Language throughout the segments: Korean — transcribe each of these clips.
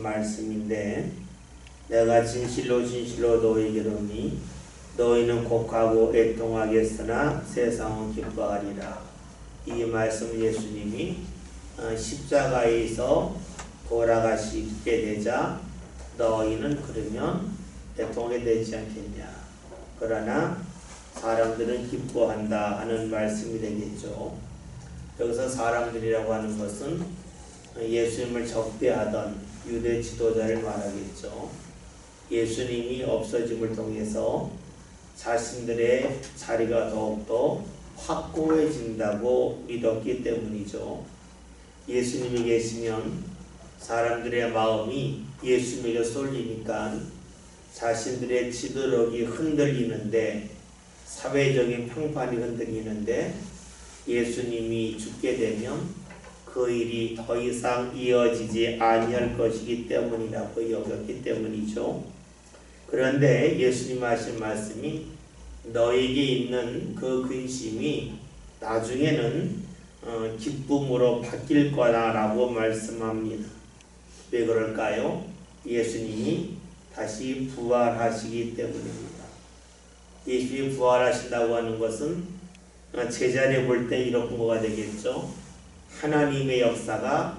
말씀인데, 내가 진실로 진실로 너희에게 이르노니 너희는 곡하고 애통하겠으나 세상은 기뻐하리라. 이 말씀 예수님이 십자가에서 돌아가시게 되자 너희는 그러면 애통하게 되지 않겠냐. 그러나 사람들은 기뻐한다 하는 말씀이 되겠죠. 여기서 사람들이라고 하는 것은 예수님을 적대하던 유대 지도자를 말하겠죠. 예수님이 없어짐을 통해서 자신들의 자리가 더욱더 확고해진다고 믿었기 때문이죠. 예수님이 계시면 사람들의 마음이 예수님에게 쏠리니까 자신들의 지도력이 흔들리는데, 사회적인 평판이 흔들리는데, 예수님이 죽게 되면 그 일이 더 이상 이어지지 아니할 것이기 때문이라고 여겼기 때문이죠. 그런데 예수님 하신 말씀이 너에게 있는 그 근심이 나중에는 기쁨으로 바뀔 거다라고 말씀합니다. 왜 그럴까요? 예수님이 다시 부활하시기 때문입니다. 예수님이 부활하신다고 하는 것은 제자리 볼 때 이런 거가 되겠죠. 하나님의 역사가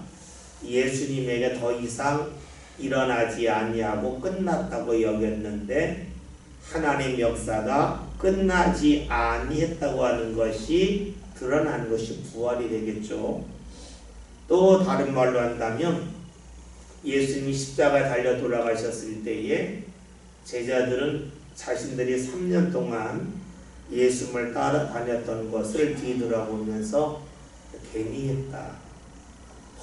예수님에게 더 이상 일어나지 아니하고 끝났다고 여겼는데, 하나님 역사가 끝나지 아니했다고 하는 것이 드러나는 것이 부활이 되겠죠. 또 다른 말로 한다면 예수님이 십자가에 달려 돌아가셨을 때에 제자들은 자신들이 3년 동안 예수님을 따라다녔던 것을 뒤돌아보면서 괜히 했다,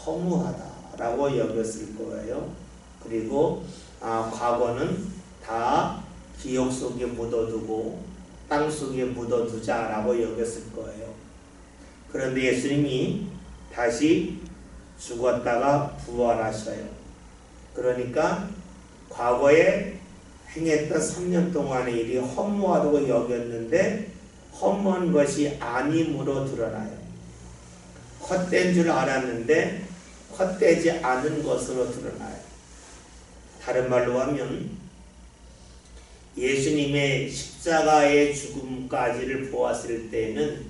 허무하다라고 여겼을 거예요. 그리고 과거는 다 기억 속에 묻어두고 땅 속에 묻어두자라고 여겼을 거예요. 그런데 예수님이 다시 죽었다가 부활하셔요. 그러니까 과거에 행했던 3년 동안의 일이 허무하다고 여겼는데 허무한 것이 아님으로 드러나요. 헛된 줄 알았는데 헛되지 않은 것으로 드러나요. 다른 말로 하면 예수님의 십자가의 죽음까지를 보았을 때는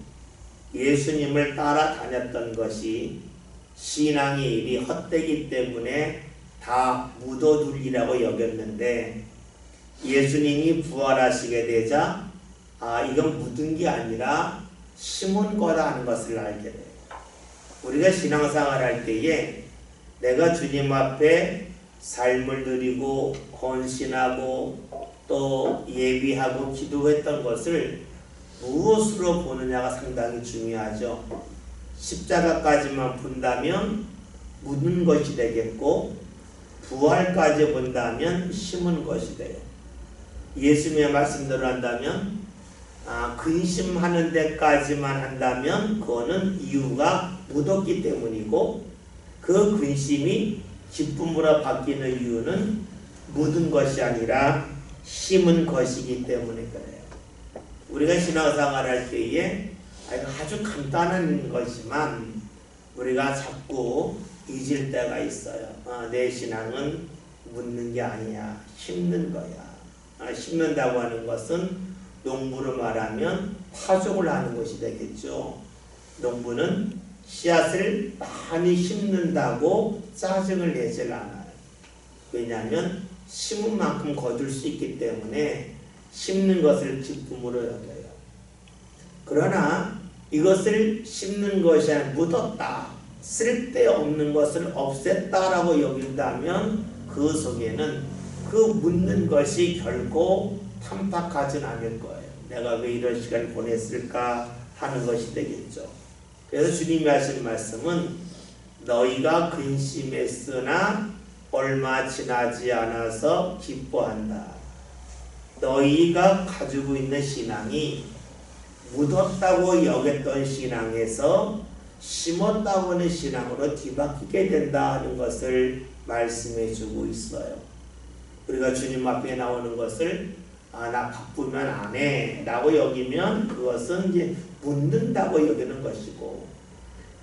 예수님을 따라다녔던 것이 신앙의 일이 헛되기 때문에 다 묻어둘이라고 여겼는데, 예수님이 부활하시게 되자 이건 묻은 게 아니라 심은 거다 하는 것을 알게 돼요. 우리가 신앙생활 할 때에 내가 주님 앞에 삶을 드리고 헌신하고 또 예비하고 기도했던 것을 무엇으로 보느냐가 상당히 중요하죠. 십자가까지만 본다면 묻은 것이 되겠고, 부활까지 본다면 심은 것이 돼요. 예수님의 말씀대로 한다면 근심하는 데까지만 한다면 그거는 이유가 묻었기 때문이고, 그 근심이 기쁨으로 바뀌는 이유는 묻은 것이 아니라 심은 것이기 때문에 그래요. 우리가 신앙생활 할 때에 아주 간단한 것이지만 우리가 자꾸 잊을 때가 있어요. 내 신앙은 묻는 게 아니야, 심는 거야. 심는다고 하는 것은 농부로 말하면 파종을 하는 것이 되겠죠. 농부는 씨앗을 많이 심는다고 짜증을 내질 않아요. 왜냐하면 심은 만큼 거둘 수 있기 때문에 심는 것을 기쁨으로 여겨요. 그러나 이것을 심는 것이 아니라 묻었다, 쓸데없는 것을 없앴다라고 여긴다면 그 속에는 그 묻는 것이 결코 탐탁하진 않을 거예요. 내가 왜 이런 시간을 보냈을까 하는 것이 되겠죠. 그래서 주님이 하신 말씀은 너희가 근심했으나 얼마 지나지 않아서 기뻐한다. 너희가 가지고 있는 신앙이 묻었다고 여겼던 신앙에서 심었다고 하는 신앙으로 뒤바뀌게 된다 하는 것을 말씀해 주고 있어요. 우리가 주님 앞에 나오는 것을 나 바쁘면 안 해 라고 여기면 그것은 이제 묻는다고 여기는 것이고,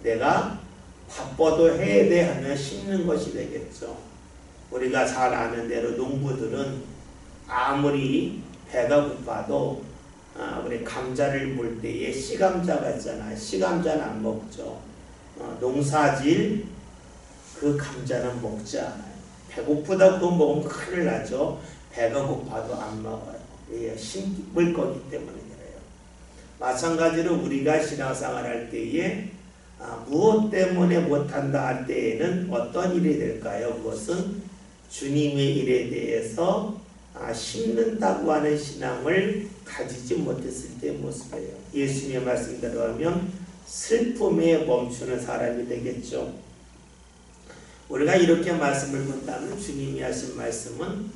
내가 바빠도 해야 돼 하면 심는 것이 되겠죠. 우리가 잘 아는 대로 농부들은 아무리 배가 고파도 우리 감자를 물 때에 씨감자가 있잖아요. 씨감자는 안 먹죠. 농사질 그 감자는 먹지 않아요. 배고프다 그거 먹으면 큰일 나죠. 배가 고파도 안 먹어요. 왜? 심을 거기 때문에 그래요. 마찬가지로 우리가 신앙생활 할 때에 무엇 때문에 못한다 할 때에는 어떤 일이 될까요? 그것은 주님의 일에 대해서 심는다고 하는 신앙을 가지지 못했을 때의 모습이에요. 예수님의 말씀대로 하면 슬픔에 멈추는 사람이 되겠죠. 우리가 이렇게 말씀을 본다면 주님이 하신 말씀은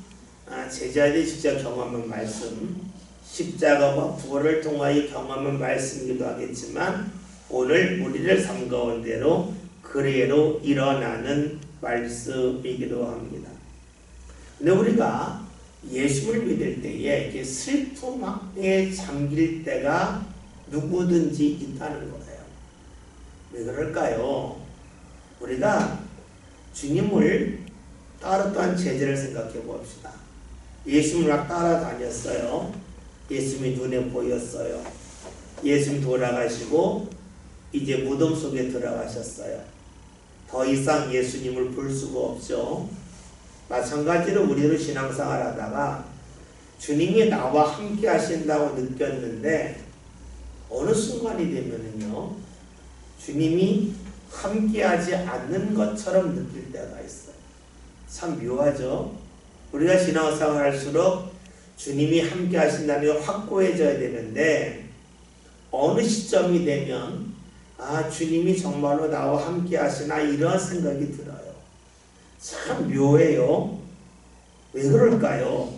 제자들이 직접 경험한 말씀, 십자가와 부활을 통하여 경험한 말씀이기도 하겠지만 오늘 우리를 삶 가운데로 그대로 일어나는 말씀이기도 합니다. 근데 우리가 예수를 믿을 때에 이렇게 슬픔에 잠길 때가 누구든지 있다는 거예요. 왜 그럴까요? 우리가 주님을 따랐던 제자를 생각해 봅시다. 예수님을 막 따라다녔어요. 예수님이 눈에 보였어요. 예수님 돌아가시고 이제 무덤 속에 들어가셨어요. 더 이상 예수님을 볼 수가 없죠. 마찬가지로 우리도 신앙생활 하다가 주님이 나와 함께 하신다고 느꼈는데 어느 순간이 되면은요 주님이 함께 하지 않는 것처럼 느낄 때가 있어요. 참 묘하죠. 우리가 신앙생활 할수록 주님이 함께 하신다는 게 확고해져야 되는데 어느 시점이 되면 주님이 정말로 나와 함께 하시나 이런 생각이 들어요. 참 묘해요. 왜 그럴까요?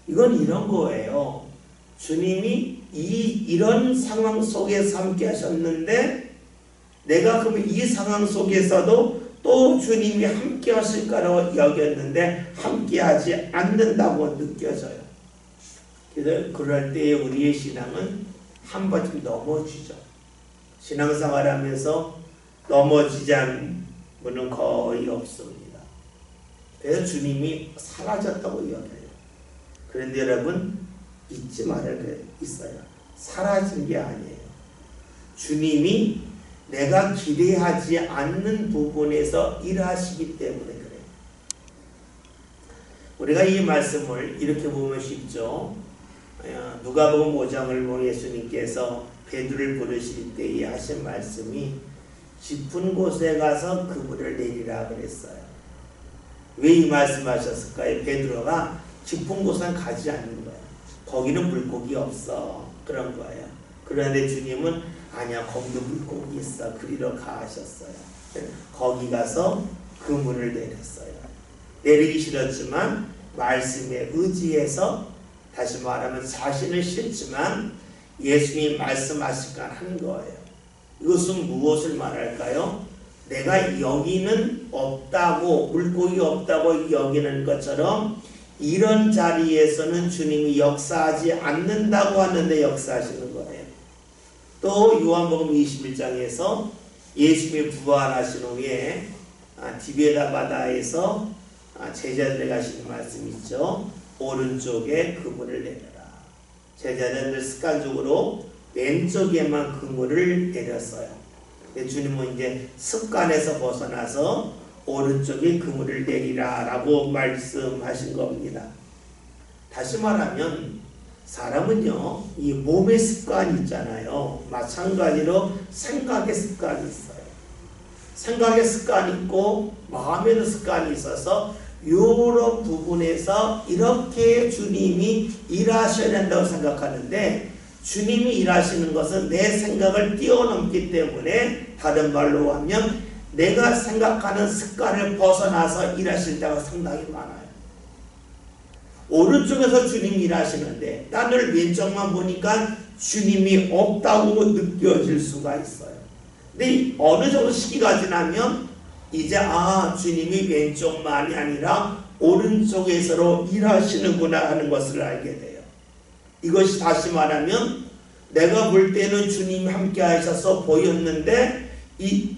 이건 이런 거예요. 주님이 이런 상황 속에서 함께 하셨는데 내가 그러면 이 상황 속에서도 또 주님이 함께 하실까라고 여겼는데 함께 하지 않는다고 느껴져요. 그래서 그럴 때에 우리의 신앙은 한 번쯤 넘어지죠. 신앙생활 하면서 넘어지지 않는 분은 거의 없습니다. 그래서 주님이 사라졌다고 이야기해요. 그런데 여러분 잊지 말아야 있어요. 사라진 게 아니에요. 주님이 내가 기대하지 않는 부분에서 일하시기 때문에 그래요. 우리가 이 말씀을 이렇게 보면 쉽죠. 누가복음 5장을 보면 예수님께서 베드로를 부르실 때에 하신 말씀이 깊은 곳에 가서 그물을 내리라 그랬어요. 왜 이 말씀하셨을까요? 베드로가 깊은 곳은 가지 않는 거예요. 거기는 물고기 없어. 그런 거예요. 그런데 주님은 아니야 거기도 물고기 있어. 그리로 가 하셨어요. 거기 가서 그물을 내렸어요. 내리기 싫었지만 말씀에 의지해서 다시 말하면 자신을 싫지만 예수님이 말씀하시니까 한 거예요. 이것은 무엇을 말할까요? 내가 여기는 없다고 물고기 없다고 여기는 것처럼 이런 자리에서는 주님이 역사하지 않는다고 하는데 역사하시는 거예요. 또 요한복음 21장에서 예수님이 부활하신 후에 디베다 바다에서 제자들에게 하시는 말씀이 있죠. 오른쪽에 그물을 내려라. 제자들은 습관적으로 왼쪽에만 그물을 내렸어요. 주님은 이제 습관에서 벗어나서 오른쪽에 그물을 내리라 라고 말씀하신 겁니다. 다시 말하면 사람은요 이 몸의 습관이 있잖아요. 마찬가지로 생각의 습관이 있어요. 생각의 습관이 있고 마음에도 습관이 있어서 이런 부분에서 이렇게 주님이 일하셔야 된다고 생각하는데 주님이 일하시는 것은 내 생각을 뛰어넘기 때문에 다른 말로 하면 내가 생각하는 습관을 벗어나서 일하실 때가 상당히 많아요. 오른쪽에서 주님이 일하시는데 나를 왼쪽만 보니까 주님이 없다고 느껴질 수가 있어요. 근데 어느 정도 시기가 지나면 이제 주님이 왼쪽만이 아니라 오른쪽에서로 일하시는구나 하는 것을 알게 돼요. 이것이 다시 말하면 내가 볼 때는 주님이 함께 하셔서 보였는데 이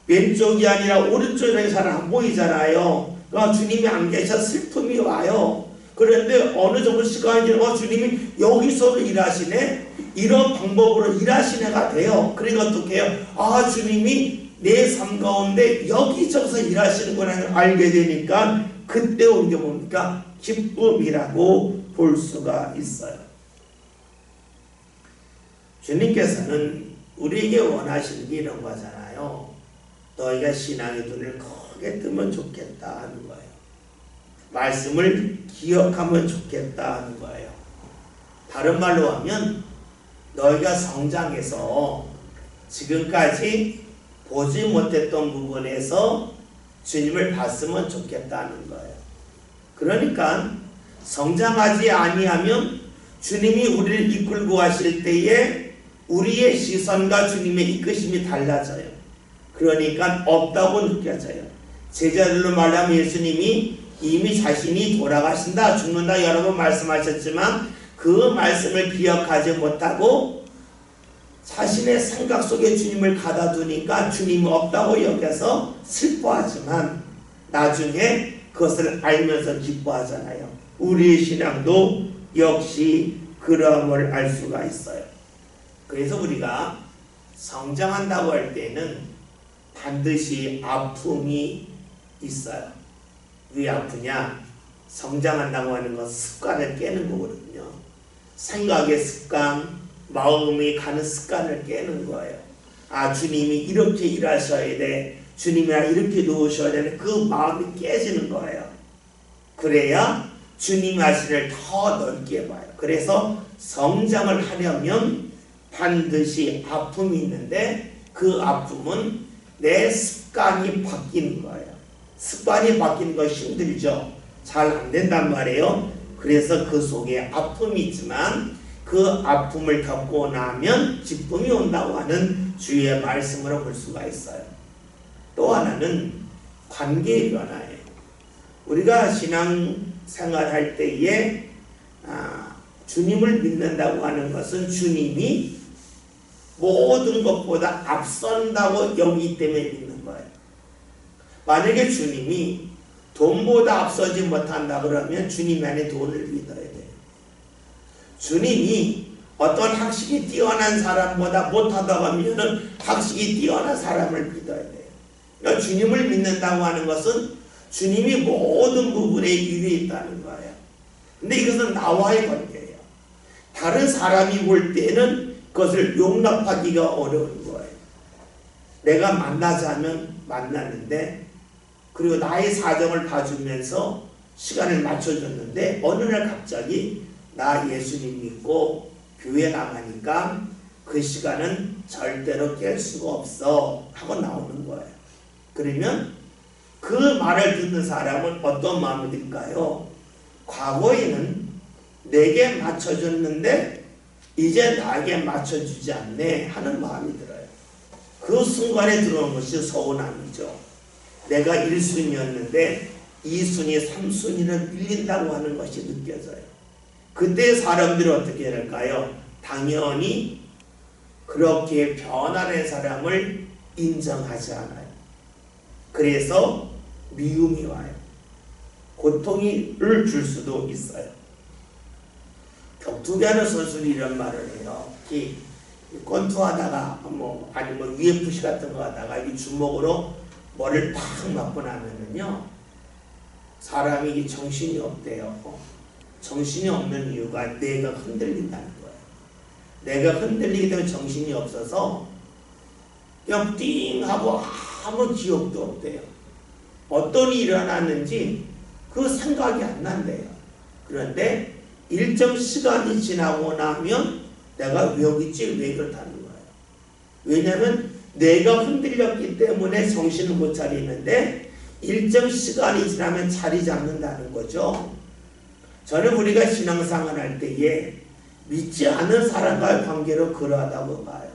왼쪽이 아니라 오른쪽에 잘 안 보이잖아요. 주님이 안 계셔 슬픔이 와요. 그런데 어느 정도 시간이 지나고 주님이 여기서도 일하시네? 이런 방법으로 일하시네가 돼요. 그러니까 어떻게 해요? 주님이 내 삶 가운데 여기저기서 일하시는구나 알게 되니까 그때 우리가 뭡니까? 기쁨이라고 볼 수가 있어요. 주님께서는 우리에게 원하시는 게 이런 거잖아요. 너희가 신앙의 눈을 크게 뜨면 좋겠다 하는 거예요. 말씀을 기억하면 좋겠다 하는 거예요. 다른 말로 하면 너희가 성장해서 지금까지 보지 못했던 부분에서 주님을 봤으면 좋겠다는 거예요. 그러니까 성장하지 아니하면 주님이 우리를 이끌고 하실 때에 우리의 시선과 주님의 이끄심이 달라져요. 그러니까 없다고 느껴져요. 제자들로 말하면 예수님이 이미 자신이 돌아가신다, 죽는다 여러 번 말씀하셨지만 그 말씀을 기억하지 못하고 자신의 생각 속에 주님을 가다두니까 주님이 없다고 여겨서 슬퍼하지만 나중에 그것을 알면서 기뻐하잖아요. 우리의 신앙도 역시 그럼을 알 수가 있어요. 그래서 우리가 성장한다고 할 때는 반드시 아픔이 있어요. 왜 아프냐? 성장한다고 하는 건 습관을 깨는 거거든요. 생각의 습관, 마음이 가는 습관을 깨는 거예요. 주님이 이렇게 일하셔야 돼. 주님이 이렇게 놓으셔야 되는 그 마음이 깨지는 거예요. 그래야 주님의 하시를 더 넓게 봐요. 그래서 성장을 하려면 반드시 아픔이 있는데 그 아픔은 내 습관이 바뀌는 거예요. 습관이 바뀌는 거 힘들죠. 잘 안 된단 말이에요. 그래서 그 속에 아픔이 있지만 그 아픔을 겪고 나면 기쁨이 온다고 하는 주의 말씀으로 볼 수가 있어요. 또 하나는 관계의 변화예요. 우리가 신앙생활 할 때에 주님을 믿는다고 하는 것은 주님이 모든 것보다 앞선다고 여기기 때문에 믿는 거예요. 만약에 주님이 돈보다 앞서지 못한다 그러면 주님 안에 돈을 믿어야 돼요. 주님이 어떤 학식이 뛰어난 사람보다 못하다고 하면 학식이 뛰어난 사람을 믿어야 돼요. 그러니까 주님을 믿는다고 하는 것은 주님이 모든 부분에 위에 있다는 거예요. 근데 이것은 나와의 관계예요. 다른 사람이 볼 때는 그것을 용납하기가 어려운 거예요. 내가 만나자면 만나는데 그리고 나의 사정을 봐주면서 시간을 맞춰줬는데 어느 날 갑자기 나 예수님 믿고 교회 나가니까 그 시간은 절대로 깰 수가 없어 하고 나오는 거예요. 그러면 그 말을 듣는 사람은 어떤 마음이 들까요? 과거에는 내게 맞춰줬는데 이제 나에게 맞춰주지 않네 하는 마음이 들어요. 그 순간에 들어오는 것이 서운함이죠. 내가 1순위였는데 2순위, 3순위를 밀린다고 하는 것이 느껴져요. 그때 사람들이 어떻게 할까요? 당연히 그렇게 변화된 사람을 인정하지 않아요. 그래서 미움이 와요. 고통을 줄 수도 있어요. 격투기하는 선수들이 이런 말을 해요. 권투하다가 아니면 UFC 같은 거 하다가 이 주먹으로 머리를 팍 맞고 나면은요 사람이 정신이 없대요. 정신이 없는 이유가 뇌가 흔들린다는 거예요. 뇌가 흔들리기 때문에 정신이 없어서 그냥 띵 하고 아무 기억도 없대요. 어떤 일이 일어났는지 그 생각이 안 난대요. 그런데 일정 시간이 지나고 나면 내가 왜 여기 있지? 왜 그렇다는 거예요. 왜냐하면 뇌가 흔들렸기 때문에 정신을 못 차리는데 일정 시간이 지나면 자리 잡는다는 거죠. 저는 우리가 신앙생활 할 때에 믿지 않는 사람과의 관계로 그러하다고 봐요.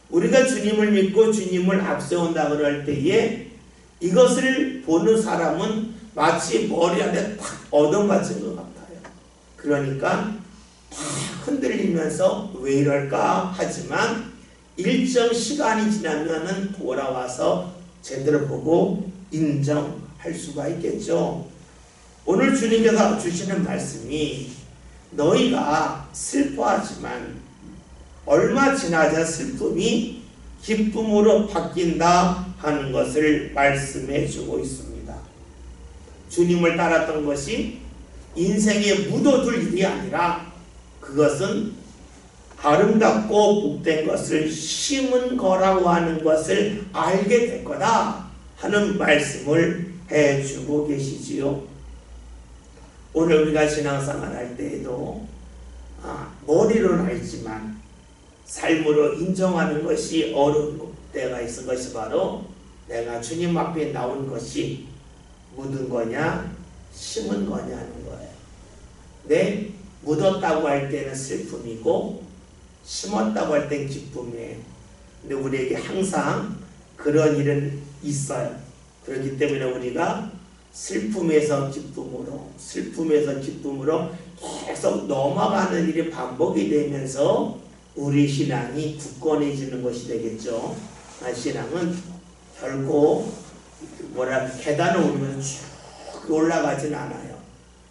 우리가 주님을 믿고 주님을 앞세운다 그럴 때에 이것을 보는 사람은 마치 머리 안에 탁 얻어맞은 것 같아요. 그러니까 탁 흔들리면서 왜 이럴까 하지만 일정 시간이 지나면은 돌아와서 제대로 보고 인정하는 할 수가 있겠죠. 오늘 주님께서 주시는 말씀이 너희가 슬퍼하지만 얼마 지나자 슬픔이 기쁨으로 바뀐다 하는 것을 말씀해 주고 있습니다. 주님을 따랐던 것이 인생에 묻어둘 일이 아니라 그것은 아름답고 복된 것을 심은 거라고 하는 것을 알게 될 거다 하는 말씀을 해주고 계시지요. 오늘 우리가 신앙생활 할 때에도 머리로는 알지만 삶으로 인정하는 것이 어려운 때가 있을 것이 바로 내가 주님 앞에 나온 것이 묻은 거냐 심은 거냐 하는 거예요. 네, 묻었다고 할 때는 슬픔이고 심었다고 할 땐 기쁨이에요. 근데 우리에게 항상 그런 일은 있어요. 그렇기 때문에 우리가 슬픔에서 기쁨으로 슬픔에서 기쁨으로 계속 넘어가는 일이 반복이 되면서 우리 신앙이 굳건해지는 것이 되겠죠. 신앙은 결코 계단을 오르면서 쭉 올라가진 않아요.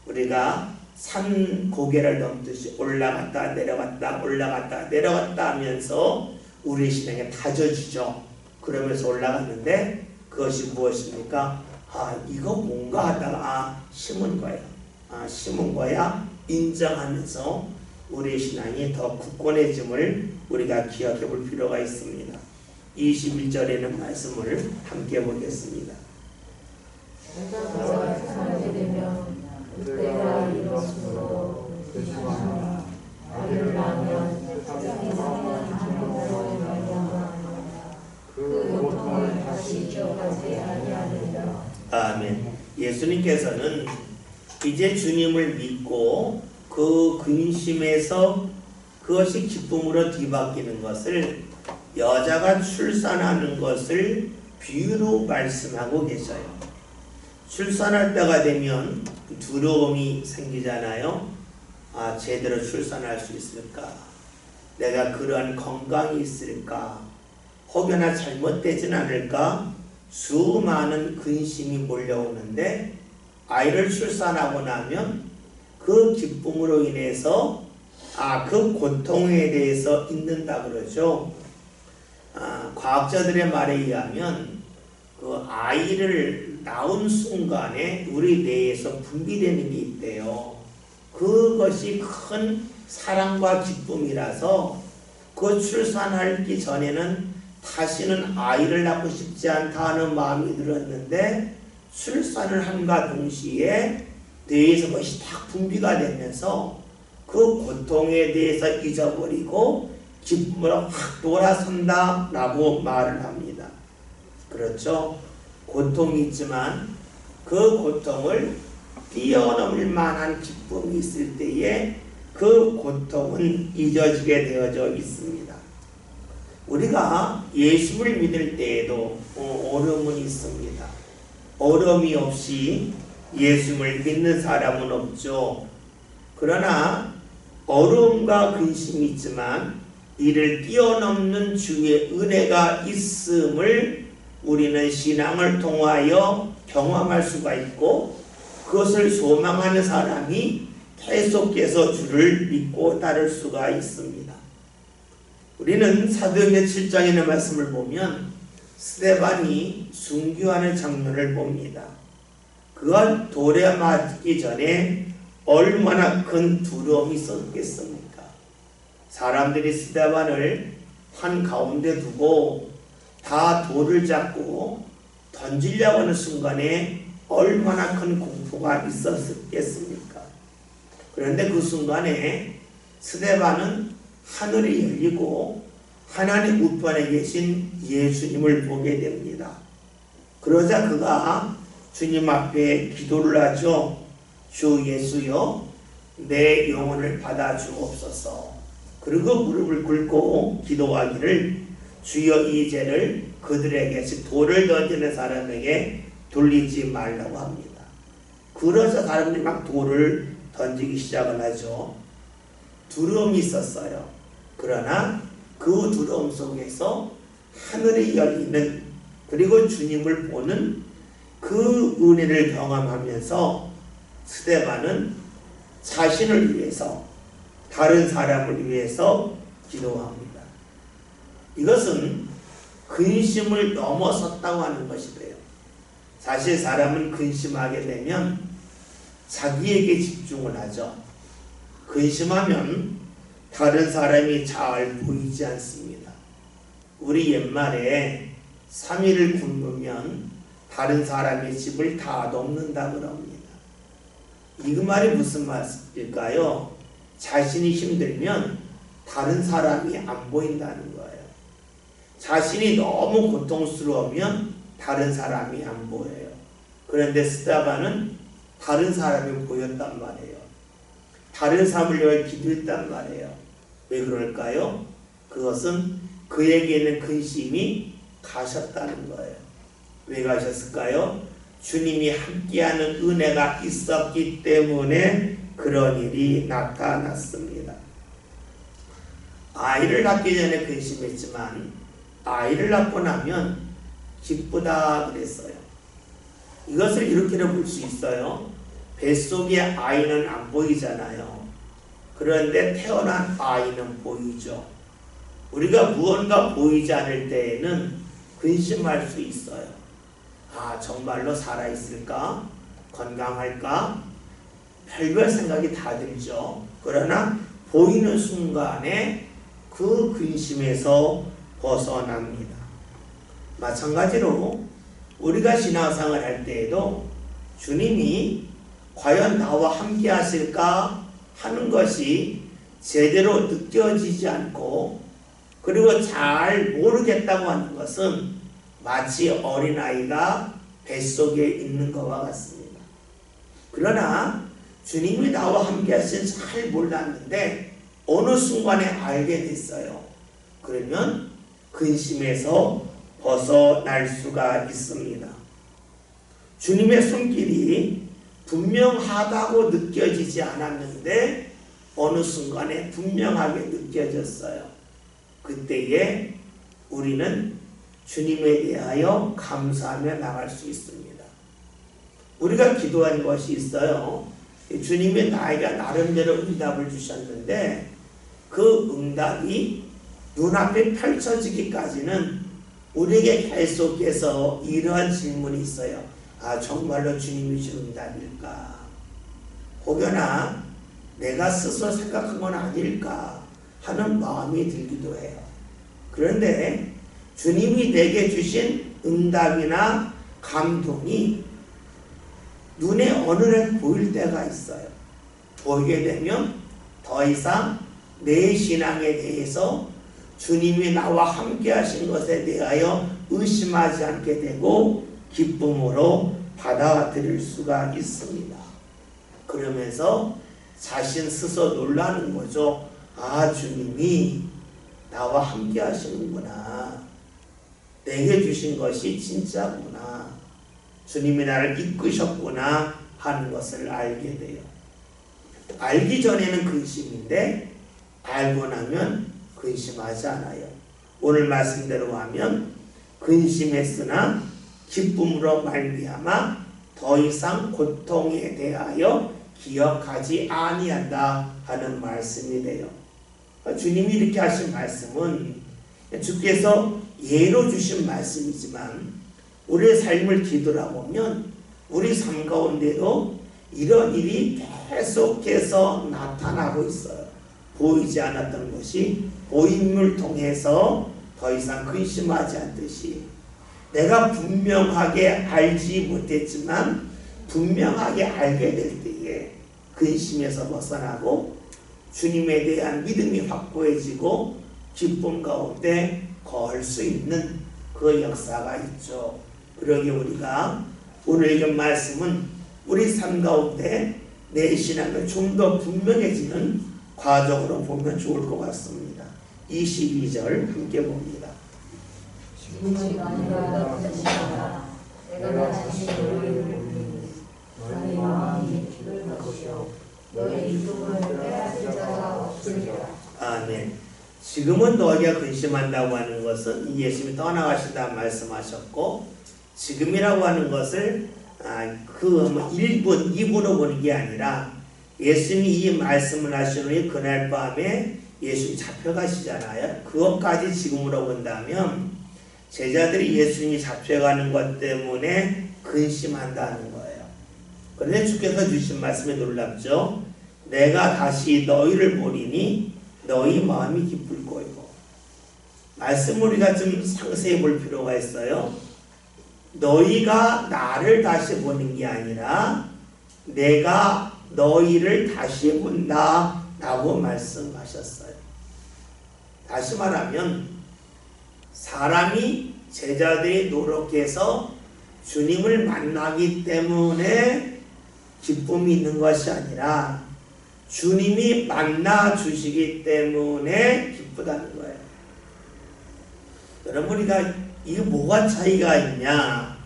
우리가 산 고개를 넘듯이 올라갔다 내려갔다 올라갔다 내려갔다 하면서 우리 신앙에 다져지죠. 그러면서 올라갔는데 그것이 무엇입니까? 이거 뭔가 하다가 심은 거예요. 심은 거야 인정하면서 우리 신앙이 더 굳건해짐을 우리가 기억해 볼 필요가 있습니다. 21절에는 말씀을 함께 보겠습니다. 그때가 이뤘으므로 대신하며 아들을 낳으면 세상에 한국으로 말미암아 그 고통을 다시 기억하지 아니하리라. 아멘. 예수님께서는 이제 주님을 믿고 그 근심에서 그것이 기쁨으로 뒤바뀌는 것을 여자가 출산하는 것을 비유로 말씀하고 계셔요. 출산할 때가 되면 두려움이 생기잖아요. 제대로 출산할 수 있을까? 내가 그러한 건강이 있을까? 혹여나 잘못되진 않을까? 수많은 근심이 몰려오는데 아이를 출산하고 나면 그 기쁨으로 인해서 그 고통에 대해서 잊는다 그러죠. 과학자들의 말에 의하면 그 아이를 낳은 순간에 우리 뇌에서 분비되는 게 있대요. 그것이 큰 사랑과 기쁨이라서 그 출산하기 전에는 다시는 아이를 낳고 싶지 않다 하는 마음이 들었는데 출산을 함과 동시에 뇌에서 그것이 딱 분비가 되면서 그 고통에 대해서 잊어버리고 기쁨으로 확 돌아선다 라고 말을 합니다. 그렇죠? 고통이 있지만 그 고통을 뛰어넘을 만한 기쁨이 있을 때에 그 고통은 잊어지게 되어져 있습니다. 우리가 예수를 믿을 때에도 어려움은 있습니다. 어려움이 없이 예수를 믿는 사람은 없죠. 그러나 어려움과 근심이 있지만 이를 뛰어넘는 주의 은혜가 있음을 우리는 신앙을 통하여 경험할 수가 있고 그것을 소망하는 사람이 계속해서 주를 믿고 따를 수가 있습니다. 우리는 사도행전 7장의 말씀을 보면 스데반이 순교하는 장면을 봅니다. 그가 돌에 맞기 전에 얼마나 큰 두려움이 있었겠습니까? 사람들이 스데반을 한가운데 두고 다 돌을 잡고 던지려고 하는 순간에 얼마나 큰 공포가 있었겠습니까? 그런데 그 순간에 스데반은 하늘이 열리고 하나님 우편에 계신 예수님을 보게 됩니다. 그러자 그가 주님 앞에 기도를 하죠. 주 예수여, 내 영혼을 받아 주옵소서. 그리고 무릎을 꿇고 기도하기를 주여 이 죄를 그들에게 돌을 던지는 사람에게 돌리지 말라고 합니다. 그러자 사람들이 막 돌을 던지기 시작을 하죠. 두려움이 있었어요. 그러나 그 두려움 속에서 하늘이 열리는 그리고 주님을 보는 그 은혜를 경험하면서 스데반은 자신을 위해서 다른 사람을 위해서 기도합니다. 이것은 근심을 넘어섰다고 하는 것이 돼요. 사실 사람은 근심하게 되면 자기에게 집중을 하죠. 근심하면 다른 사람이 잘 보이지 않습니다. 우리 옛말에 3일을 굶으면 다른 사람의 집을 다 넘는다고 합니다. 이 말이 무슨 말일까요? 자신이 힘들면 다른 사람이 안 보인다는 거예요. 자신이 너무 고통스러우면 다른 사람이 안 보여요. 그런데 스데반은 다른 사람이 보였단 말이에요. 다른 사람을 위해 기도했단 말이에요. 왜 그럴까요? 그것은 그에게는 근심이 가셨다는 거예요. 왜 가셨을까요? 주님이 함께하는 은혜가 있었기 때문에 그런 일이 나타났습니다. 아이를 낳기 전에 근심했지만 아이를 낳고 나면 기쁘다 그랬어요. 이것을 이렇게도 볼 수 있어요. 뱃속에 아이는 안 보이잖아요. 그런데 태어난 아이는 보이죠. 우리가 무언가 보이지 않을 때에는 근심할 수 있어요. 아, 정말로 살아있을까? 건강할까? 별별 생각이 다 들죠. 그러나 보이는 순간에 그 근심에서 벗어납니다. 마찬가지로 우리가 신앙생활 할 때에도 주님이 과연 나와 함께 하실까 하는 것이 제대로 느껴지지 않고 그리고 잘 모르겠다고 하는 것은 마치 어린아이가 뱃속에 있는 것과 같습니다. 그러나 주님이 나와 함께 하신 잘 몰랐는데 어느 순간에 알게 됐어요. 그러면 근심에서 벗어날 수가 있습니다. 주님의 손길이 분명하다고 느껴지지 않았는데 어느 순간에 분명하게 느껴졌어요. 그때에 우리는 주님에 대하여 감사하며 나갈 수 있습니다. 우리가 기도한 것이 있어요. 주님이 나에게 나름대로 응답을 주셨는데 그 응답이 눈앞에 펼쳐지기까지는 우리에게 계속해서 이러한 질문이 있어요. 아, 정말로 주님이 주신 응답일까? 혹여나 내가 스스로 생각한 건 아닐까 하는 마음이 들기도 해요. 그런데 주님이 내게 주신 응답이나 감동이 눈에 어느 날 보일 때가 있어요. 보이게 되면 더 이상 내 신앙에 대해서 주님이 나와 함께 하신 것에 대하여 의심하지 않게 되고 기쁨으로 받아들일 수가 있습니다. 그러면서 자신 스스로 놀라는 거죠. 아, 주님이 나와 함께 하시는구나. 내게 주신 것이 진짜구나. 주님이 나를 이끄셨구나 하는 것을 알게 돼요. 알기 전에는 근심인데 알고 나면 근심하지 않아요. 오늘 말씀대로 하면 근심했으나 기쁨으로 말미암아 더 이상 고통에 대하여 기억하지 아니한다 하는 말씀이 돼요. 주님이 이렇게 하신 말씀은 주께서 예로 주신 말씀이지만 우리의 삶을 뒤돌아보면 우리 삶 가운데도 이런 일이 계속해서 나타나고 있어요. 보이지 않았던 것이 보임을 통해서 더 이상 근심하지 않듯이 내가 분명하게 알지 못했지만 분명하게 알게 될 때에 근심에서 벗어나고 주님에 대한 믿음이 확고해지고 기쁨 가운데 거할 수 있는 그 역사가 있죠. 그러기에 우리가 오늘 읽은 말씀은 우리 삶 가운데 내 신앙을 좀 더 분명해지는 과정으로 보면 좋을 것 같습니다. 22절 함께 봅니다. 지금은 나니가 뜻이라 내가 다시 너희를 보니 너희 마음이 기쁠 것이요 너희 기쁨을 빼앗을 자가 없으리라. 아멘. 지금은 너희가 근심한다고 하는 것은 예수님이 떠나가신다 말씀하셨고 지금이라고 하는 것을 그 1분, 2분으로 보는 게 아니라 예수님이 이 말씀을 하시는 그날 밤에 예수님이 잡혀가시잖아요. 그것까지 지금으로 본다면 제자들이 예수님이 잡혀가는 것 때문에 근심한다는 거예요. 그런데 주께서 주신 말씀에 놀랍죠. 내가 다시 너희를 보리니 너희 마음이 기쁠 거이고. 말씀 우리가 좀 상세히 볼 필요가 있어요. 너희가 나를 다시 보는 게 아니라 내가 너희를 다시 본다 라고 말씀하셨어요. 다시 말하면 사람이 제자들이 노력해서 주님을 만나기 때문에 기쁨이 있는 것이 아니라 주님이 만나 주시기 때문에 기쁘다는 거예요. 여러분, 우리가 이게 뭐가 차이가 있냐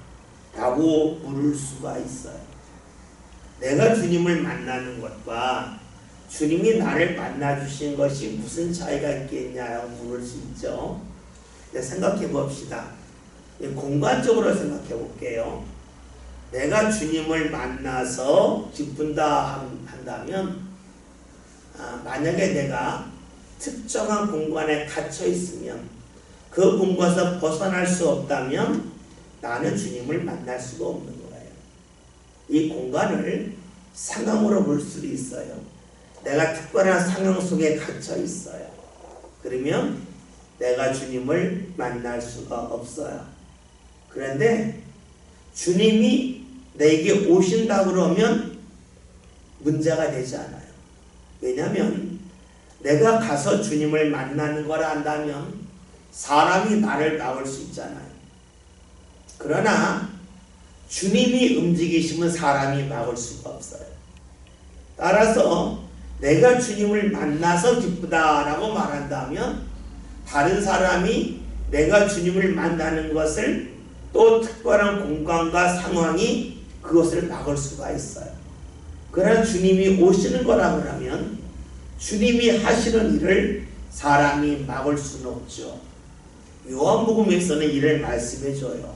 라고 물을 수가 있어요. 내가 주님을 만나는 것과 주님이 나를 만나 주신 것이 무슨 차이가 있겠냐라고 물을 수 있죠. 생각해 봅시다. 공간적으로 생각해 볼게요. 내가 주님을 만나서 기쁜다 한다면 만약에 내가 특정한 공간에 갇혀 있으면 그 공간에서 벗어날 수 없다면 나는 주님을 만날 수가 없는 거예요. 이 공간을 상황으로 볼 수도 있어요. 내가 특별한 상황 속에 갇혀 있어요. 그러면 내가 주님을 만날 수가 없어요. 그런데 주님이 내게 오신다 그러면 문제가 되지 않아요. 왜냐하면 내가 가서 주님을 만나는 거라 한다면 사람이 나를 막을 수 있잖아요. 그러나 주님이 움직이시면 사람이 막을 수가 없어요. 따라서 내가 주님을 만나서 기쁘다라고 말한다면 다른 사람이 내가 주님을 만나는 것을 또 특별한 공간과 상황이 그것을 막을 수가 있어요. 그러나 주님이 오시는 거라고 하면 주님이 하시는 일을 사람이 막을 수는 없죠. 요한복음에서는 이를 말씀해 줘요.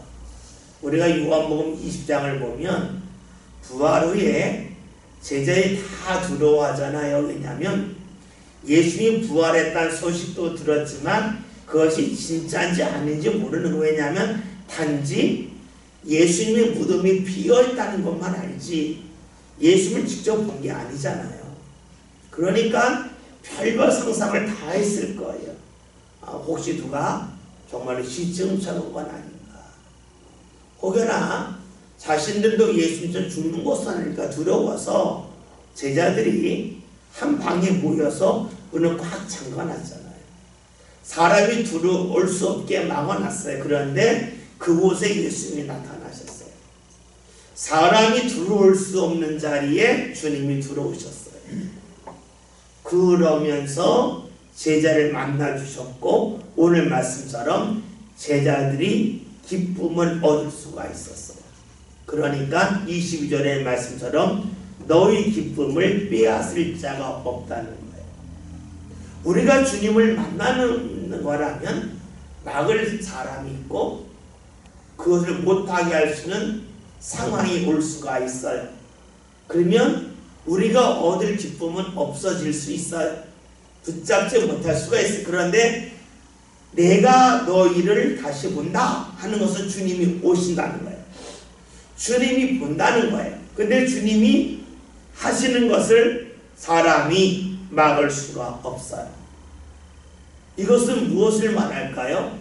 우리가 요한복음 20장을 보면 부활 후에 제자들이 다 두려워하잖아요. 왜냐하면 예수님이 부활했다는 소식도 들었지만 그것이 진짜인지 아닌지 모르는 거예요. 왜냐하면 단지 예수님의 무덤이 비어있다는 것만 알지 예수님을 직접 본 게 아니잖아요. 그러니까 별별 상상을 다 했을 거예요. 혹시 누가 정말로 시증처럼 건 아닌가. 혹여나 자신들도 예수님처럼 죽는 것은 아닐까 두려워서 제자들이 한 방에 모여서 문을 꽉 잠가놨잖아요. 사람이 들어올 수 없게 막아놨어요. 그런데 그곳에 예수님이 나타나셨어요. 사람이 들어올 수 없는 자리에 주님이 들어오셨어요. 그러면서 제자를 만나주셨고 오늘 말씀처럼 제자들이 기쁨을 얻을 수가 있었어요. 그러니까 22절의 말씀처럼 너희 기쁨을 빼앗을 자가 없다는 거예요. 우리가 주님을 만나는 거라면 막을 사람이 있고 그것을 못하게 할 수는 상황이 올 수가 있어요. 그러면 우리가 얻을 기쁨은 없어질 수 있어요. 붙잡지 못할 수가 있어요. 그런데 내가 너희를 다시 본다 하는 것은 주님이 오신다는 거예요. 주님이 본다는 거예요. 근데 주님이 하시는 것을 사람이 막을 수가 없어요. 이것은 무엇을 말할까요?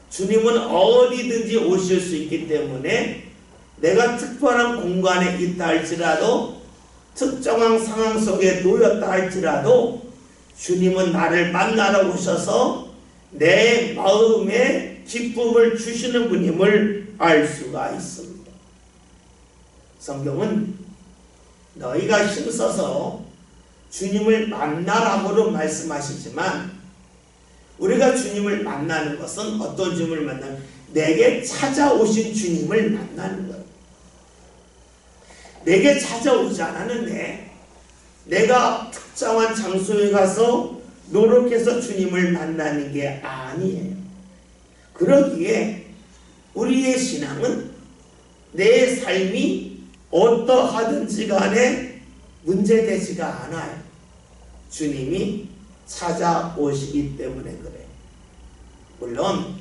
주님은 어디든지 오실 수 있기 때문에 내가 특별한 공간에 있다 할지라도 특정한 상황 속에 놓였다 할지라도 주님은 나를 만나러 오셔서 내 마음에 기쁨을 주시는 분임을 알 수가 있습니다. 성경은 너희가 힘써서 주님을 만나라고 말씀하시지만 우리가 주님을 만나는 것은 어떤 주님을 만나는 내게 찾아오신 주님을 만나는 거예요. 내게 찾아오지 않았는데 내가 특정한 장소에 가서 노력해서 주님을 만나는 게 아니에요. 그러기에 우리의 신앙은 내 삶이 어떠하든지 간에 문제되지가 않아요. 주님이 찾아오시기 때문에 그래요. 물론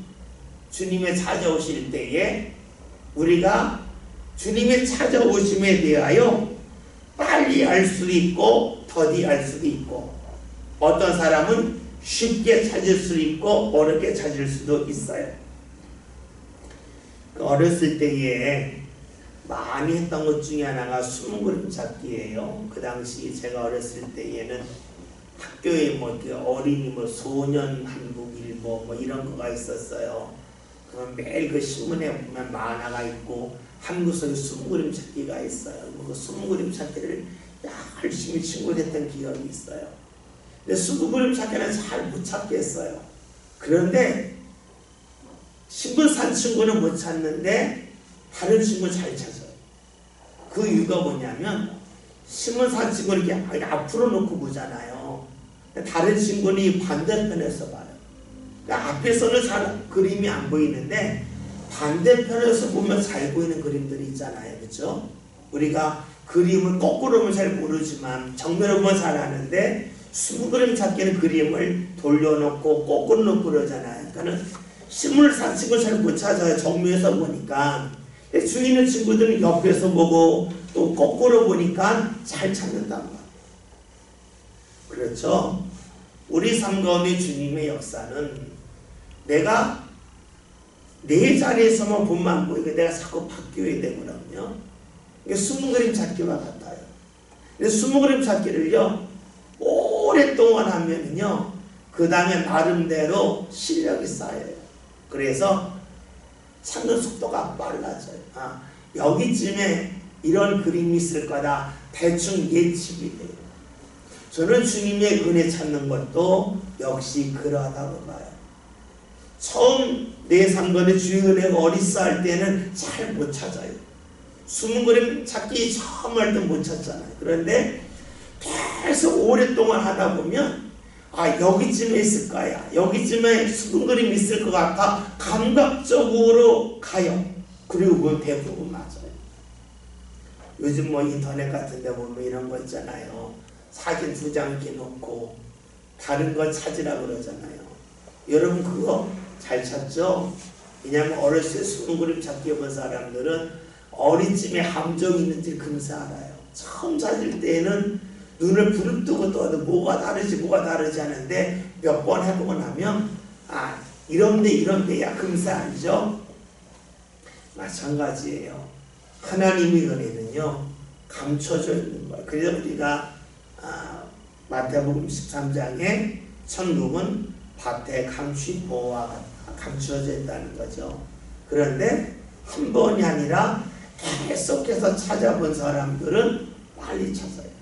주님의 찾아오실 때에 우리가 주님의 찾아오심에 대하여 빨리 알 수도 있고 더디 알 수도 있고, 어떤 사람은 쉽게 찾을 수도 있고 어렵게 찾을 수도 있어요. 어렸을 때에 많이 했던 것 중에 하나가 숨은 그림 찾기예요. 그 당시 제가 어렸을 때에는 학교에 어린이 소년 한국일 이런 거가 있었어요. 그럼 매일 그 신문에 보면 만화가 있고 한구석에 숨은 그림 찾기가 있어요. 그 숨은 그림 찾기를 열심히 친구를 했던 기억이 있어요. 근데 숨은 그림 찾기는 잘 못 찾겠어요. 그런데 신문 산 친구는 못 찾는데 다른 친구 잘 찾아요. 그 이유가 뭐냐면 신문 산 친구는 이렇게 앞으로 놓고 보잖아요. 다른 친구는 반대편에서 봐요. 그러니까 앞에서는 잘 그림이 안 보이는데 반대편에서 보면 잘 보이는 그림들이 있잖아요. 그렇죠? 우리가 그림을 거꾸로 보면 잘 모르지만 정면으로 보면 잘 아는데 숨은 그림 찾기는 그림을 돌려놓고 거꾸로 놓고 그러잖아요. 그러니까 신문을 산 친구 잘 못 찾아요. 정면에서 보니까. 주위 있는 친구들은 옆에서 보고 또 거꾸로 보니까 잘 찾는단 말이에요. 그렇죠? 우리 삶 가운데 주님의 역사는 내가 내 자리에서만 보면 안 보이고 내가 자꾸 바뀌어야 되거든요. 이게 숨은 그림 찾기와 같아요. 근데 숨은 그림 찾기를요 오랫동안 하면은요 그 다음에 나름대로 실력이 쌓여요. 그래서 찾는 속도가 빨라져요. 여기쯤에 이런 그림이 있을 거다 대충 예측이 돼요. 저는 주님의 은혜 찾는 것도 역시 그러하다고 봐요. 처음 내 삶과의 주의 은혜가 어리싸 할 때는 잘 못 찾아요. 숨은 그림 찾기 처음 할 때 못 찾잖아요. 그런데 계속 오랫동안 하다 보면 여기쯤에 있을 거야. 여기쯤에 숨은 그림이 있을 것 같아. 감각적으로 가요. 그리고 그건 대부분 맞아요. 요즘 인터넷 같은 데 보면 이런 거 있잖아요. 사진 2장 이렇게 놓고 다른 거 찾으라 그러잖아요. 여러분 그거 잘 찾죠? 왜냐하면 어렸을 때 숨은 그림 찾기 해본 사람들은 어디쯤에 함정이 있는지 금세 알아요. 처음 찾을 때는 눈을 부릅뜨고 떠도 뭐가 다르지 하는데 몇 번 해보고 나면 이런데야 금세 알죠? 마찬가지예요. 하나님의 은혜는요 감춰져 있는 거예요. 그래서 우리가 마태복음 13장에 천국은 밭에 감추어져 있다는 거죠. 그런데 한 번이 아니라 계속해서 찾아본 사람들은 빨리 찾아요.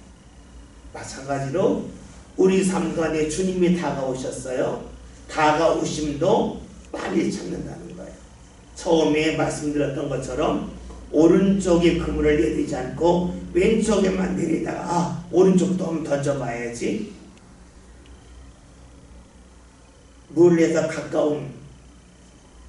마찬가지로 우리 삶 가운데 주님이 다가오셨어요. 다가오심도 빨리 찾는다는 거예요. 처음에 말씀드렸던 것처럼 오른쪽에 그물을 내리지 않고 왼쪽에만 내리다가 오른쪽도 한번 던져봐야지. 물에서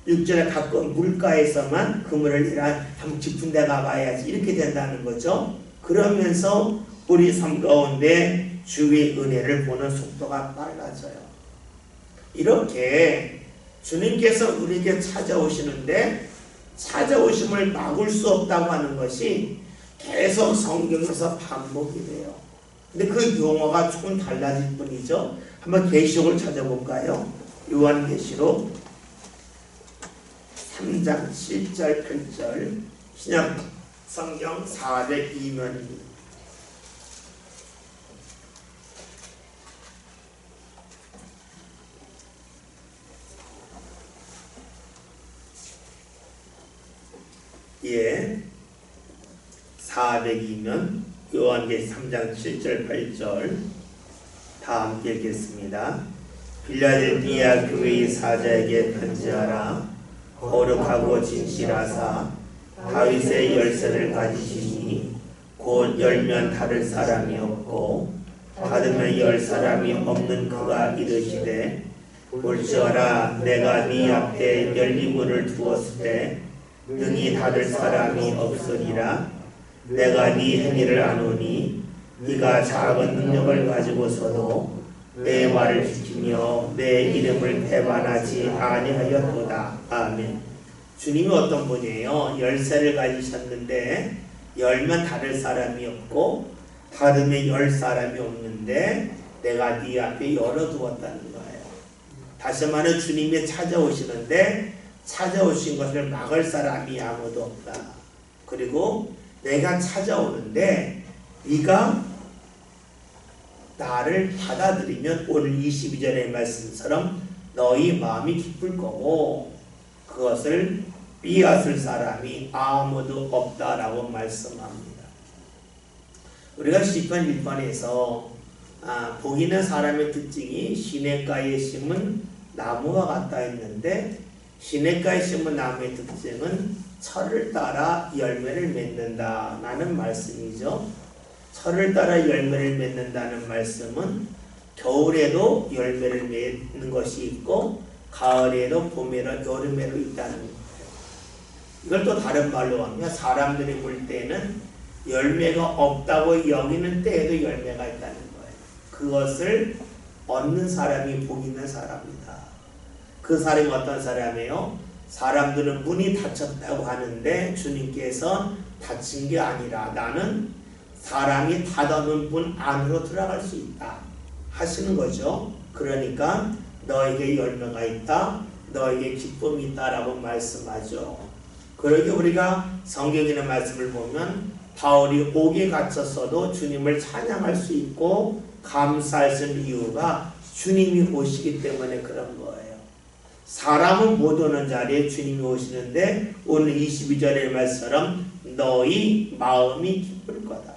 육지에 가까운 물가에서만 그물을 내려 한번 깊은 데 가봐야지 이렇게 된다는 거죠. 그러면서 우리 삶 가운데 주의 은혜를 보는 속도가 빨라져요. 이렇게 주님께서 우리에게 찾아오시는데 찾아오심을 막을 수 없다고 하는 것이 계속 성경에서 반복이 돼요. 근데 그 용어가 조금 달라질 뿐이죠. 한번 계시록을 찾아볼까요? 요한계시록 3장 7절 8절 신약 성경 402면입니다. 예, 402면 요한계시록 3장 7절 8절 다 함께 읽겠습니다. 빌라델비아 교회의 사자에게 편지하라. 거룩하고 진실하사 다윗의 열쇠를 가지시니 곧 열면 닫을 사람이 없고 닫으면 열 사람이 없는 그가 이르시되 볼지어라 내가 네 앞에 열린 문을 두었을 때 능히 닫을 사람이 없으리라. 내가 네 행위를 아노니 네가 작은 능력을 가지고서도 내 말을 지키며 내 이름을 배반하지 아니하였도다. 아멘. 주님이 어떤 분이에요? 열쇠를 가지셨는데 열면 닫을 사람이 없고 닫으면 열 사람이 없는데 내가 네 앞에 열어두었다는 거예요. 다시 말해 주님이 찾아오시는데 찾아오신 것을 막을 사람이 아무도 없다. 그리고 내가 찾아오는데 네가 나를 받아들이면 오늘 22절의 말씀처럼 너희 마음이 기쁠 거고 그것을 빼앗을 사람이 아무도 없다라고 말씀합니다. 우리가 시편 1편에서 복 있는 사람의 특징이 시냇가에 심은 나무와 같다 했는데 시냇가에 심은 나무의 특징은 철을 따라 열매를 맺는다 라는 말씀이죠. 철을 따라 열매를 맺는다는 말씀은 겨울에도 열매를 맺는 것이 있고 가을에도 봄에도 여름에도 있다는 거예요. 이걸 또 다른 말로 하면 사람들이 볼 때는 열매가 없다고 여기는 때에도 열매가 있다는 거예요. 그것을 얻는 사람이 복 있는 사람이다. 그 사람이 어떤 사람이에요? 사람들은 문이 닫혔다고 하는데 주님께서 닫힌 게 아니라 나는 사람이 닫아놓은 문 안으로 들어갈 수 있다 하시는 거죠. 그러니까 너에게 열매가 있다, 너에게 기쁨이 있다라고 말씀하죠. 그러게 우리가 성경에 있는 말씀을 보면 바울이 옥에 갇혔어도 주님을 찬양할 수 있고 감사할 수 있는 이유가 주님이 오시기 때문에 그런 거예요. 사람은 못 오는 자리에 주님이 오시는데 오늘 22절의 말씀처럼 너희 마음이 기쁠 거다.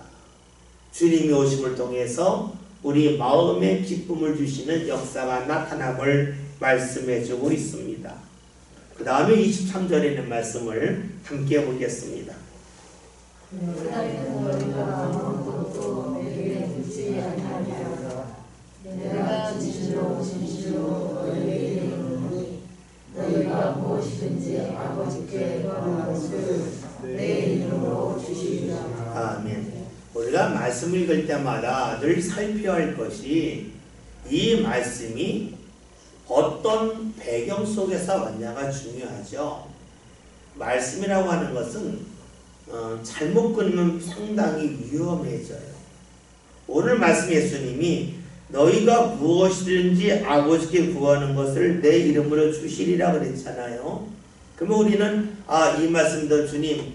주님이 오심을 통해서 우리 마음에 기쁨을 주시는 역사가 나타남을 말씀해주고 있습니다. 그 다음에 23절에 있는 말씀을 함께 보겠습니다. 내가 진실로 너희에게 이르노니 너희가 무엇이든지 아버지께 구하는 것을 내 이름으로 주시리라. 아멘. 우리가 말씀을 읽을 때마다 늘 살펴야 할 것이 이 말씀이 어떤 배경 속에서 왔냐가 중요하죠. 말씀이라고 하는 것은 잘못 끊으면 상당히 위험해져요. 오늘 말씀 예수님이 너희가 무엇이든지 아버지께 구하는 것을 내 이름으로 주시리라 그랬잖아요. 그러면 우리는 이 말씀도 주님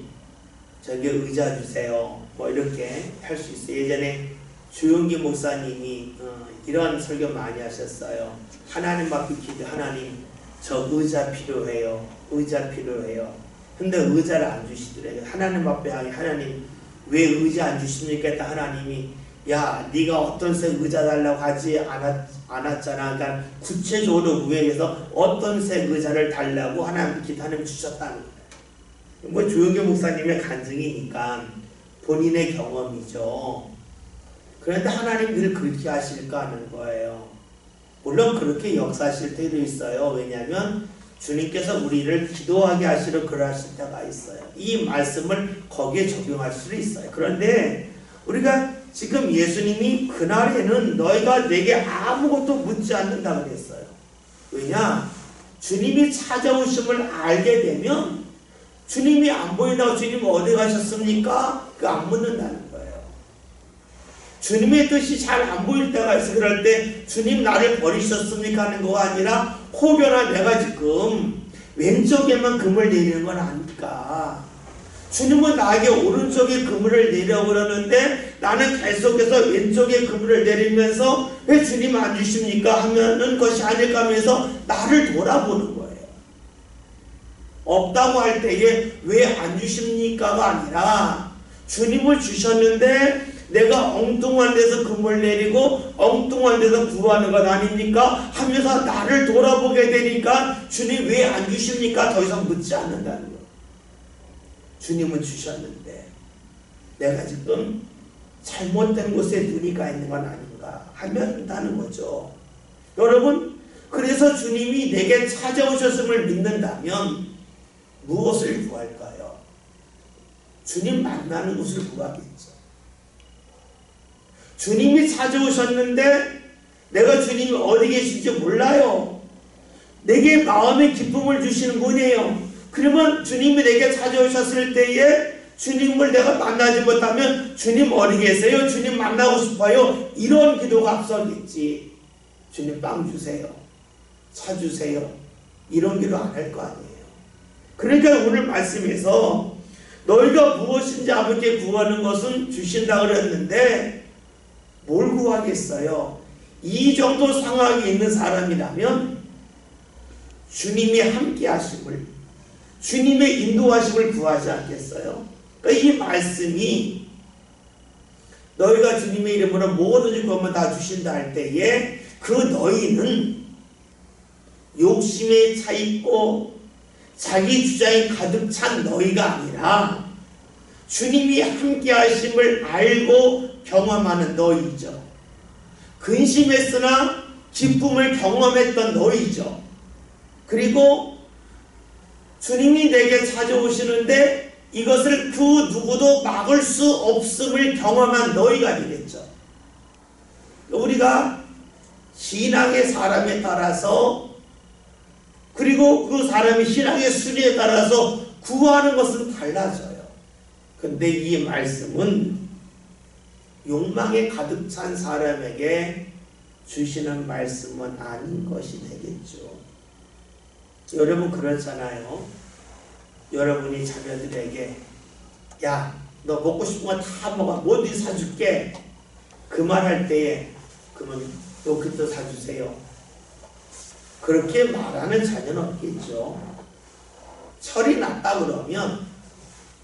저기 의자 주세요 뭐 이렇게 할 수 있어요. 예전에 주용기 목사님이 이런 설교 많이 하셨어요. 하나님 앞에 기도, 하나님 저 의자 필요해요. 의자 필요해요. 근데 의자를 안 주시더래요. 하나님 앞에 하나님 왜 의자 안 주십니까? 했다 하나님이 야 네가 어떤 색 의자 달라고 하지 않았잖아. 그러니까 구체적으로 구획해서 어떤 색 의자를 달라고 하나님께 기도하면 주셨다는 거예요. 뭐 주용기 목사님의 간증이니까 본인의 경험이죠. 그런데 하나님 늘 그렇게 하실까 하는 거예요. 물론 그렇게 역사하실 때도 있어요. 왜냐하면 주님께서 우리를 기도하게 하시러 그러하실 때가 있어요. 이 말씀을 거기에 적용할 수도 있어요. 그런데 우리가 지금 예수님이 그날에는 너희가 내게 아무것도 묻지 않는다 그랬어요. 왜냐? 주님이 찾아오심을 알게 되면 주님이 안 보인다고 주님 어디 가셨습니까? 그 안 묻는다는 거예요. 주님의 뜻이 잘 안 보일 때가 있어. 그럴 때 주님 나를 버리셨습니까? 하는 거가 아니라 혹여나 내가 지금 왼쪽에만 금을 내리는 건 아닐까. 주님은 나에게 오른쪽에 그물을 내려고 그러는데 나는 계속해서 왼쪽에 그물을 내리면서 왜 주님 안 주십니까? 하면은 것이 아닐까 하면서 나를 돌아보는 거예요. 없다고 할 때에 왜 안 주십니까가 아니라 주님을 주셨는데 내가 엉뚱한 데서 그물 내리고 엉뚱한 데서 구하는 것 아닙니까? 하면서 나를 돌아보게 되니까 주님 왜 안 주십니까? 더 이상 묻지 않는다는 거예요. 주님은 주셨는데 내가 지금 잘못된 곳에 눈이 가 있는 건 아닌가 하면다는 거죠. 여러분, 그래서 주님이 내게 찾아오셨음을 믿는다면 무엇을 구할까요? 주님 만나는 것을 구하겠죠. 주님이 찾아오셨는데 내가 주님이 어디 계신지 몰라요. 내게 마음의 기쁨을 주시는 분이에요. 그러면 주님이 내게 찾아오셨을 때에 주님을 내가 만나지 못하면 주님 어디 계세요? 주님 만나고 싶어요. 이런 기도가 앞서겠지. 주님 빵 주세요. 차 주세요. 이런 기도 안 할 거 아니에요. 그러니까 오늘 말씀에서 너희가 무엇인지 아버지께 구하는 것은 주신다 그랬는데 뭘 구하겠어요? 이 정도 상황이 있는 사람이라면 주님이 함께 하심을, 주님의 인도하심을 구하지 않겠어요? 그러니까 이 말씀이 너희가 주님의 이름으로 뭐든지 구하면 다 주신다 할 때에 그 너희는 욕심에 차 있고 자기 주장이 가득 찬 너희가 아니라 주님이 함께 하심을 알고 경험하는 너희죠. 근심했으나 기쁨을 경험했던 너희죠. 그리고 주님이 내게 찾아오시는데 이것을 그 누구도 막을 수 없음을 경험한 너희가 되겠죠. 우리가 신앙의 사람에 따라서 그리고 그 사람이 신앙의 순위에 따라서 구하는 것은 달라져요. 근데 이 말씀은 욕망에 가득 찬 사람에게 주시는 말씀은 아닌 것이 되겠죠. 여러분 그렇잖아요. 여러분이 자녀들에게 야, 너 먹고 싶은 거 다 먹어. 뭐든지 사줄게. 그 말 할 때에 그러면 요것도 사주세요. 그렇게 말하는 자녀는 없겠죠. 철이 났다 그러면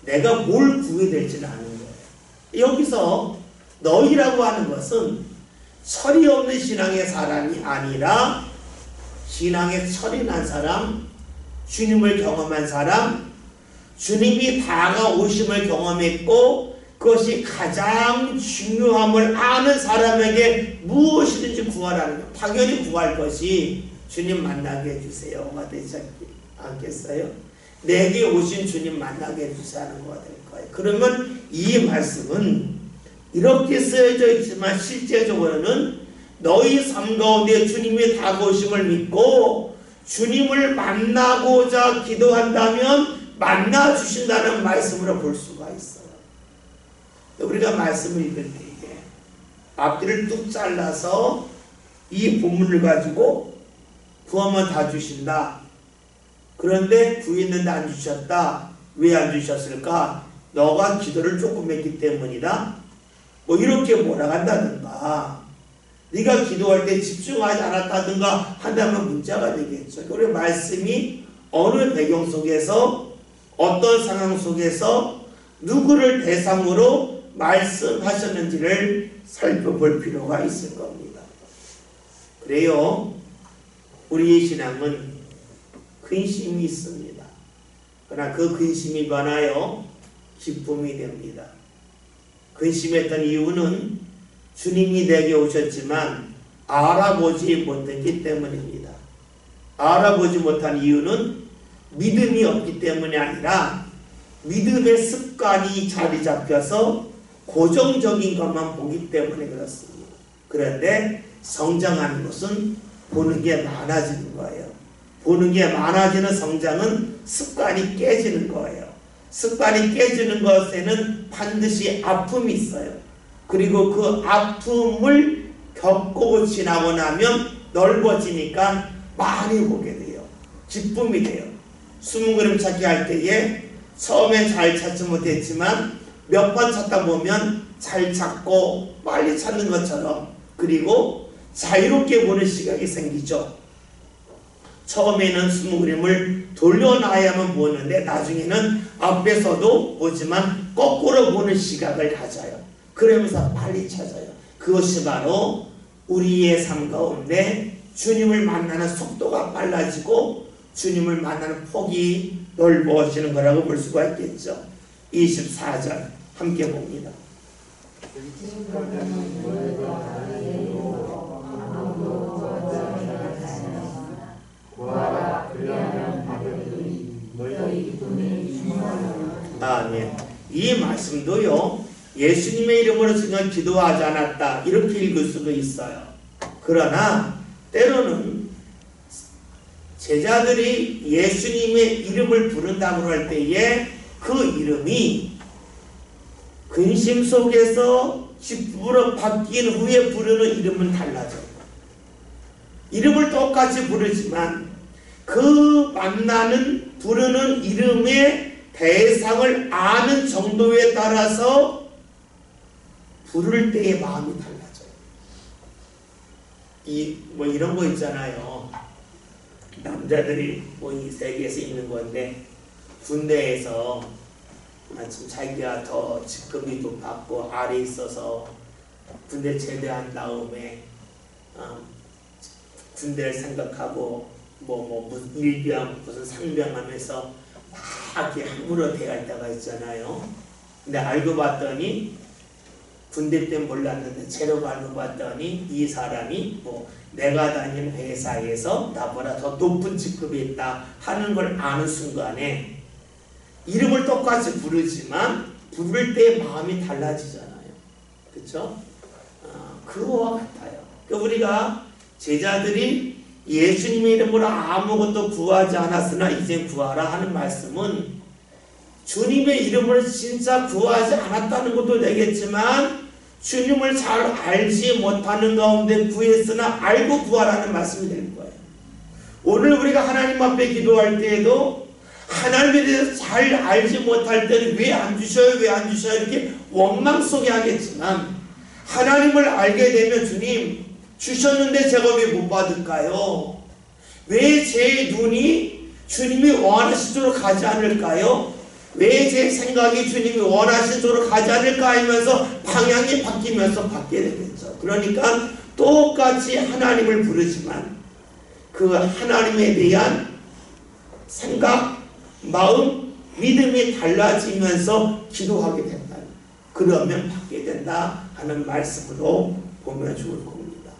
내가 뭘 구해야 될지는 아는 거예요. 여기서 너희라고 하는 것은 철이 없는 신앙의 사람이 아니라 신앙에 철이 난 사람, 주님을 경험한 사람, 주님이 다가오심을 경험했고 그것이 가장 중요함을 아는 사람에게 무엇이든지 구하라는 거예요. 당연히 구할 것이 주님 만나게 해주세요가 되지 않겠어요? 내게 오신 주님 만나게 해주세요는 거가 될 거예요. 그러면 이 말씀은 이렇게 쓰여져 있지만 실제적으로는 너희 삶 가운데 주님이 다가오심을 믿고 주님을 만나고자 기도한다면 만나 주신다는 말씀으로 볼 수가 있어요. 우리가 말씀을 읽을 때에 앞뒤를 뚝 잘라서 이 본문을 가지고 구하면 다 주신다. 그런데 구했는데 안 주셨다. 왜 안 주셨을까? 너가 기도를 조금 했기 때문이다. 뭐 이렇게 몰아간다든가 네가 기도할 때 집중하지 않았다든가 한다면 문제가 되겠죠. 우리 말씀이 어느 배경 속에서 어떤 상황 속에서 누구를 대상으로 말씀하셨는지를 살펴볼 필요가 있을 겁니다. 그래요. 우리의 신앙은 근심이 있습니다. 그러나 그 근심이 변하여 기쁨이 됩니다. 근심했던 이유는 주님이 내게 오셨지만 알아보지 못했기 때문입니다. 알아보지 못한 이유는 믿음이 없기 때문이 아니라 믿음의 습관이 자리 잡혀서 고정적인 것만 보기 때문에 그렇습니다. 그런데 성장하는 것은 보는 게 많아지는 거예요. 보는 게 많아지는 성장은 습관이 깨지는 거예요. 습관이 깨지는 것에는 반드시 아픔이 있어요. 그리고 그 아픔을 겪고 지나고 나면 넓어지니까 많이 보게 돼요. 기쁨이 돼요. 숨은 그림 찾기 할 때에 처음에 잘 찾지 못했지만 몇 번 찾다 보면 잘 찾고 빨리 찾는 것처럼 그리고 자유롭게 보는 시각이 생기죠. 처음에는 숨은 그림을 돌려놔야만 보는데 나중에는 앞에서도 보지만 거꾸로 보는 시각을 가져요. 그러면서 빨리 찾아요. 그것이 바로 우리의 삶 가운데 주님을 만나는 속도가 빨라지고 주님을 만나는 폭이 넓어지는 거라고 볼 수가 있겠죠. 24절 함께 봅니다. 구하라 그리하면 받으리니 너희 기쁨이 이 말씀도요, 예수님의 이름으로 지금 기도하지 않았다 이렇게 읽을 수도 있어요. 그러나 때로는 제자들이 예수님의 이름을 부른다고 할 때에 그 이름이 근심 속에서 기쁨으로 바뀐 후에 부르는 이름은 달라져요. 이름을 똑같이 부르지만 그 만나는 부르는 이름의 대상을 아는 정도에 따라서 부를 때의 마음이 달라져요. 이런 거 있잖아요. 남자들이 이 세계에서 있는 건데, 군대에서 마침 자기가 더 직급이 높았고 아래 있어서 군대 제대한 다음에 군대를 생각하고 무슨 일병 무슨 상병하면서 막 이렇게 함부로 대할 때가 있잖아요. 근데 알고 봤더니 군대 때 몰랐는데 새로 알고 봤더니 이 사람이 내가 다니는 회사에서 나보다 더 높은 직급이 있다 하는 걸 아는 순간에 이름을 똑같이 부르지만 부를 때 마음이 달라지잖아요. 그렇죠? 그거와 같아요. 그러니까 우리가 제자들이 예수님의 이름으로 아무것도 구하지 않았으나 이제 구하라 하는 말씀은 주님의 이름을 진짜 구하지 않았다는 것도 되겠지만 주님을 잘 알지 못하는 가운데 구했으나 알고 구하라는 말씀이 되는 거예요. 오늘 우리가 하나님 앞에 기도할 때에도 하나님에 대해서 잘 알지 못할 때는 왜 안 주셔요? 왜 안 주셔요? 이렇게 원망 속에 하겠지만 하나님을 알게 되면 주님 주셨는데 제가 왜 못 받을까요? 왜 제 눈이 주님이 원하신 쪽으로 가지 않을까요? 왜 제 생각이 주님이 원하신 쪽으로 가지 않을까 하면서 방향이 바뀌면서 받게 되겠죠. 그러니까 똑같이 하나님을 부르지만 그 하나님에 대한 생각, 마음, 믿음이 달라지면서 기도하게 된다. 그러면 받게 된다 하는 말씀으로 보면 좋을 겁니다.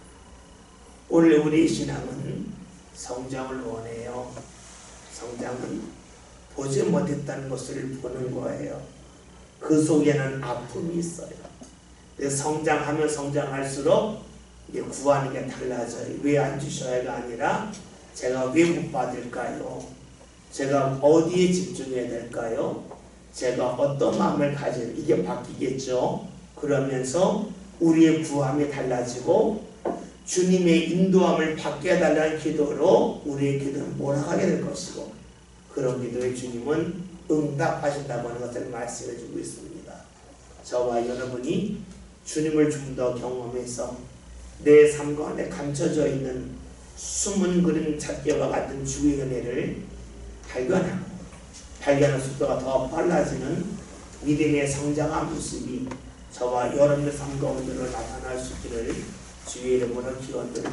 오늘 우리 신앙은 성장을 원해요. 성장은 보지 못했다는 것을 보는 거예요. 그 속에는 아픔이 있어요. 성장하면 성장할수록 이제 구하는 게 달라져요. 왜 안 주셔야가 아니라 제가 왜 못 받을까요? 제가 어디에 집중해야 될까요? 제가 어떤 마음을 가질 이게 바뀌겠죠. 그러면서 우리의 구함이 달라지고 주님의 인도함을 받게 해달라는 기도로 우리의 기도는 몰아가게 될 것이고 그런 기도에 주님은 응답하신다고 하는 것을 말씀해 주고 있습니다. 저와 여러분이 주님을 좀 더 경험해서 내 삶 가운데 감춰져 있는 숨은 그림 찾기와 같은 주의 은혜를 발견하는 속도가 더 빨라지는 믿음의 성장한 모습이 저와 여러분의 삶 가운데로 나타날 수 있기를 주의 이름으로 기도합니다.